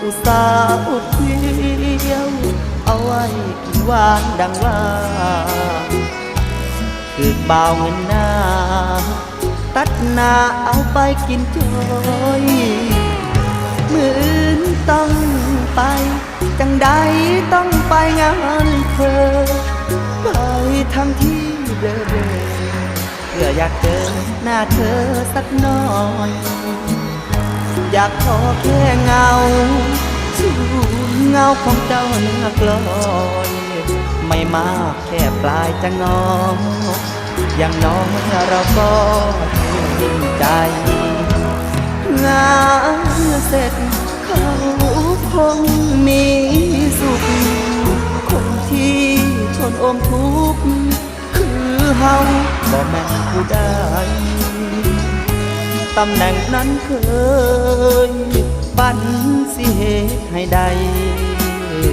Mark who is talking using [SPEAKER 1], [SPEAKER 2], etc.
[SPEAKER 1] อุตส่าห์อุดเที่ยวเอาไว้กินหวานดังว่าคือบ่าวเงินหน้าตัดหน้าเอาไปกินจอยมืออื่นต้องไปจังใดต้องไปงานเธอไปทั้งที่เดินเพื่ออยากเจอหน้าเธอสักหน่อยอยากขอแค่เงาชูเงาของเจ้าเนื้อกลอยไม่มากแค่ปลายจะงออย่างน้อยเราก็ชื่นใจงานเสร็จเขาคงมีสุขคนที่ทนอมทุกข์คือเฮาบ่แม่นผู้ใดตำแหน่งนั้นเคยปั้นสิเหตุให้ใด